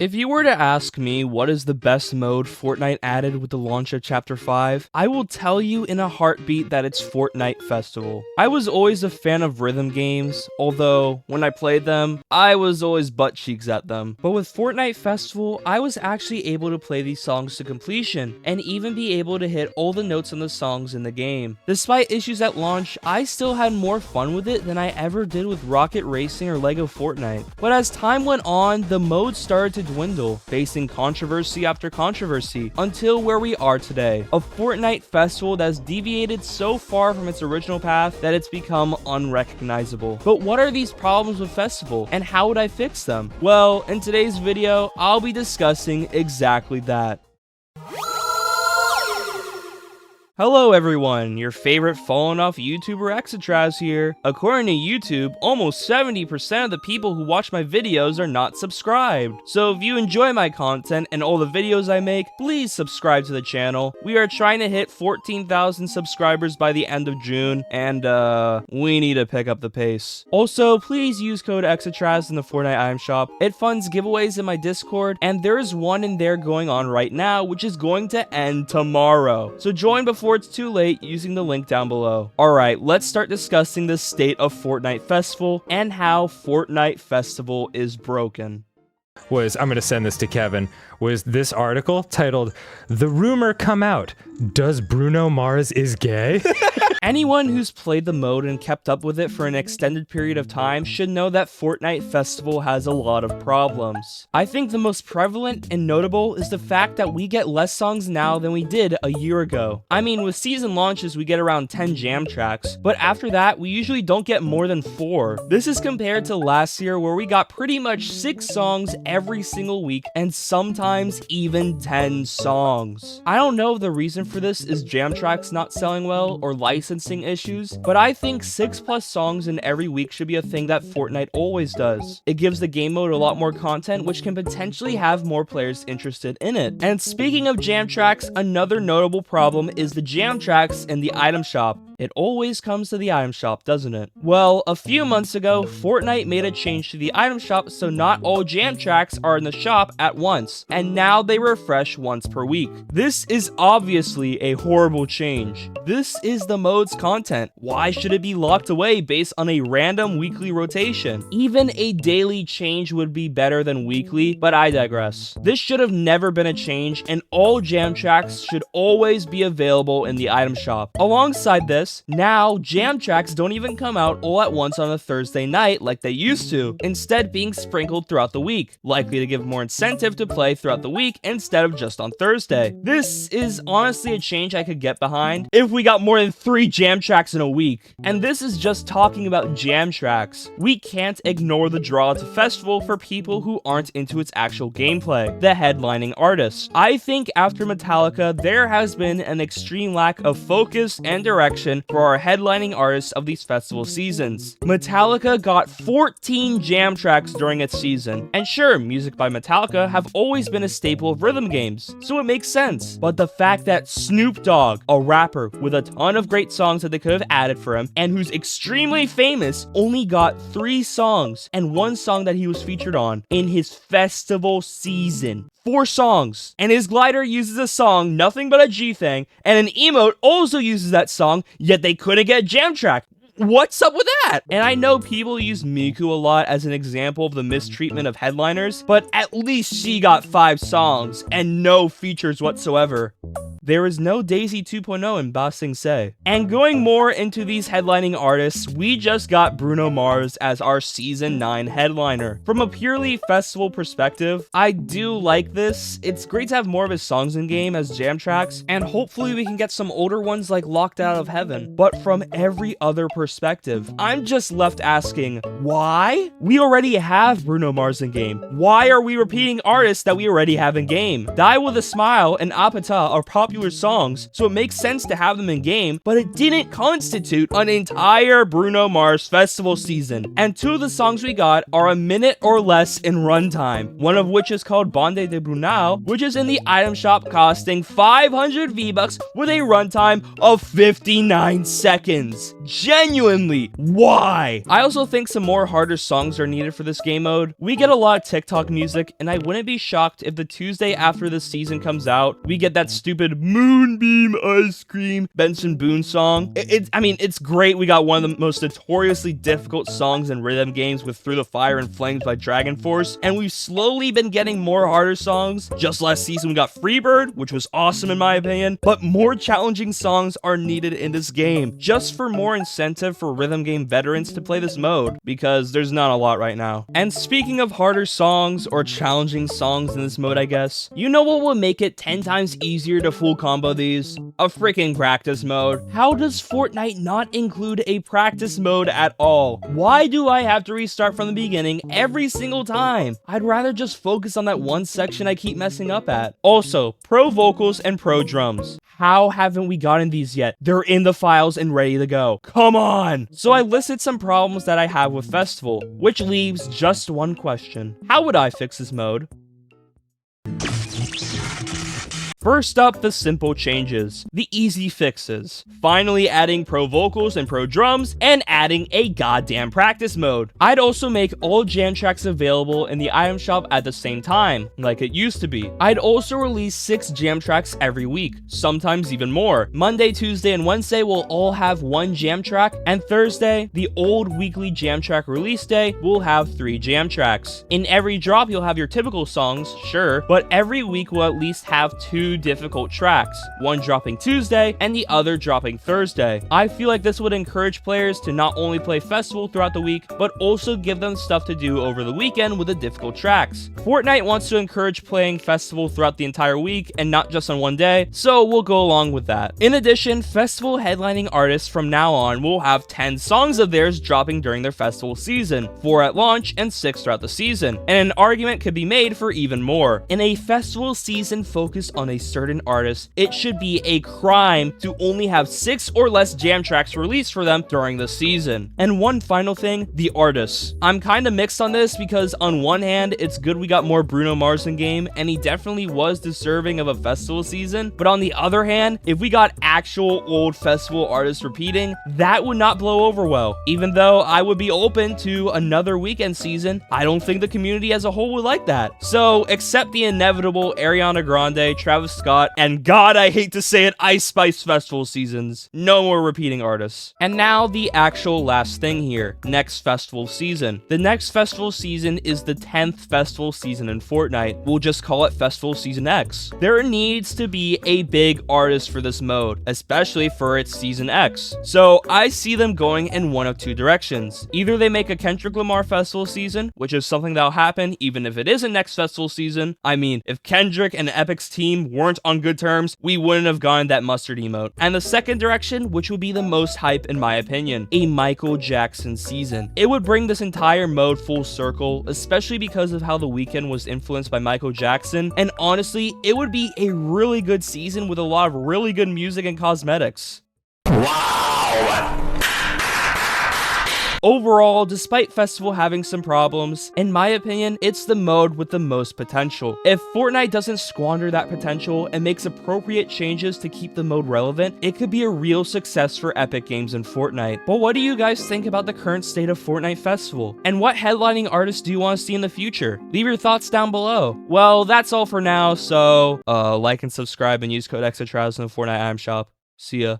If you were to ask me what is the best mode Fortnite added with the launch of Chapter 5, I will tell you in a heartbeat that it's Fortnite Festival. I was always a fan of rhythm games, although when I played them, I was always butt cheeks at them. But with Fortnite Festival, I was actually able to play these songs to completion, and even be able to hit all the notes on the songs in the game. Despite issues at launch, I still had more fun with it than I ever did with Rocket Racing or Lego Fortnite. But as time went on, the mode started to dwindle, facing controversy after controversy, until where we are today. A Fortnite festival that's deviated so far from its original path that it's become unrecognizable. But what are these problems with festival, and how would I fix them? Well, in today's video, I'll be discussing exactly that. Hello everyone, your favorite fallen off YouTuber Exatraz here. According to YouTube, almost 70% of the people who watch my videos are not subscribed. So if you enjoy my content and all the videos I make, please subscribe to the channel. We are trying to hit 14,000 subscribers by the end of June, and we need to pick up the pace. Also, please use code Exatraz in the Fortnite item shop. It funds giveaways in my Discord, and there's one in there going on right now, which is going to end tomorrow. So join before it's too late using the link down below. Alright, let's start discussing the state of Fortnite Festival and how Fortnite Festival is broken. I'm going to send this to Kevin, was this article titled, "The Rumor Come Out, Does Bruno Mars is Gay?" Anyone who's played the mode and kept up with it for an extended period of time should know that Fortnite Festival has a lot of problems. I think the most prevalent and notable is the fact that we get less songs now than we did a year ago. I mean, with season launches we get around 10 jam tracks, but after that we usually don't get more than 4. This is compared to last year where we got pretty much 6 songs every single week and sometimes even 10 songs. I don't know if the reason for this is jam tracks not selling well or licensing issues, but I think 6+ songs in every week should be a thing that Fortnite always does. It gives the game mode a lot more content, which can potentially have more players interested in it. And speaking of jam tracks, another notable problem is the jam tracks in the item shop. It always comes to the item shop, doesn't it? Well, a few months ago, Fortnite made a change to the item shop so not all jam tracks are in the shop at once, and now they refresh once per week. This is obviously a horrible change. This is the mode's content. Why should it be locked away based on a random weekly rotation? Even a daily change would be better than weekly, but I digress. This should have never been a change, and all jam tracks should always be available in the item shop. Alongside this, now jam tracks don't even come out all at once on a Thursday night like they used to, instead being sprinkled throughout the week, likely to give more incentive to play throughout the week instead of just on Thursday. This is honestly a change I could get behind if we got more than 3 jam tracks in a week. And this is just talking about jam tracks. We can't ignore the draw to festival for people who aren't into its actual gameplay, the headlining artists. I think after Metallica, there has been an extreme lack of focus and direction for our headlining artists of these festival seasons. Metallica got 14 jam tracks during its season, and sure, music by Metallica have always been a staple of rhythm games, so it makes sense. But the fact that Snoop Dogg, a rapper with a ton of great songs that they could have added for him, and who's extremely famous, only got 3 songs, and 1 song that he was featured on in his festival season. 4 songs, and his glider uses a song, Nothing But a G-Thing, and an emote also uses that song, yet they couldn't get a jam track. What's up with that? And I know people use Miku a lot as an example of the mistreatment of headliners, but at least she got 5 songs and no features whatsoever. There is no Daisy 2.0 in Ba Sing Se. And going more into these headlining artists, we just got Bruno Mars as our Season 9 headliner. From a purely festival perspective, I do like this. It's great to have more of his songs in game as jam tracks, and hopefully we can get some older ones like Locked Out of Heaven. But from every other perspective, I'm just left asking, why? We already have Bruno Mars in game. Why are we repeating artists that we already have in game? Die With a Smile and Apata are popular popular songs, so it makes sense to have them in game, but it didn't constitute an entire Bruno Mars festival season. And 2 of the songs we got are a minute or less in runtime, one of which is called Bande de Brunau, which is in the item shop costing 500 V-Bucks with a runtime of 59 seconds. Genuinely, why? I also think some more harder songs are needed for this game mode. We get a lot of TikTok music, and I wouldn't be shocked if the Tuesday after the season comes out, we get that stupid Moonbeam Ice Cream Benson Boone song. It's great. We got one of the most notoriously difficult songs in rhythm games with Through the Fire and Flames by Dragon Force, and we've slowly been getting more harder songs. Just last season, we got Freebird, which was awesome in my opinion, but more challenging songs are needed in this game, just for more incentive for rhythm game veterans to play this mode, because there's not a lot right now. And speaking of harder songs, or challenging songs in this mode, I guess, you know what will make it 10 times easier to full combo these? A freaking practice mode. How does Fortnite not include a practice mode at all? Why do I have to restart from the beginning every single time? I'd rather just focus on that one section I keep messing up at. Also, pro vocals and pro drums. How haven't we gotten these yet? They're in the files and ready to go. Come on! So I listed some problems that I have with Festival, which leaves just one question. How would I fix this mode? First up, the simple changes, the easy fixes. Finally adding pro vocals and pro drums, and adding a goddamn practice mode. I'd also make all jam tracks available in the item shop at the same time, like it used to be. I'd also release 6 jam tracks every week, sometimes even more. Monday, Tuesday, and Wednesday will all have 1 jam track, and Thursday, the old weekly jam track release day, will have 3 jam tracks. In every drop, you'll have your typical songs, sure, but every week will at least have 2 difficult tracks, one dropping Tuesday and the other dropping Thursday. I feel like this would encourage players to not only play Festival throughout the week, but also give them stuff to do over the weekend with the difficult tracks. Fortnite wants to encourage playing Festival throughout the entire week and not just on one day, so we'll go along with that. In addition, Festival headlining artists from now on will have 10 songs of theirs dropping during their Festival season, 4 at launch and 6 throughout the season, and an argument could be made for even more. In a Festival season focused on a certain artist, it should be a crime to only have 6 or less jam tracks released for them during the season. And one final thing, the artists. I'm kind of mixed on this because on one hand, it's good we got more Bruno Mars in game, and he definitely was deserving of a Festival season, but on the other hand, if we got actual old Festival artists repeating, that would not blow over well. Even though I would be open to another weekend season, I don't think the community as a whole would like that. So, accept the inevitable Ariana Grande, Travis Scott, and God, I hate to say it, Ice Spice Festival seasons. No more repeating artists. And now the actual last thing here, next Festival season. The next Festival season is the 10th Festival season in Fortnite. We'll just call it Festival Season X. There needs to be a big artist for this mode, especially for its Season X. So I see them going in one of 2 directions. Either they make a Kendrick Lamar Festival season, which is something that'll happen even if it isn't next Festival season. I mean, if Kendrick and Epic's team weren't on good terms, we wouldn't have gotten that mustard emote. And the second direction, which would be the most hype in my opinion, a Michael Jackson season. It would bring this entire mode full circle, especially because of how the weekend was influenced by Michael Jackson, and honestly, it would be a really good season with a lot of really good music and cosmetics. Wow! Overall, despite Festival having some problems, in my opinion, it's the mode with the most potential. If Fortnite doesn't squander that potential and makes appropriate changes to keep the mode relevant, it could be a real success for Epic Games and Fortnite. But what do you guys think about the current state of Fortnite Festival? And what headlining artists do you want to see in the future? Leave your thoughts down below. Well, that's all for now, so like and subscribe and use code EXTRATRAVELS in the Fortnite item shop. See ya.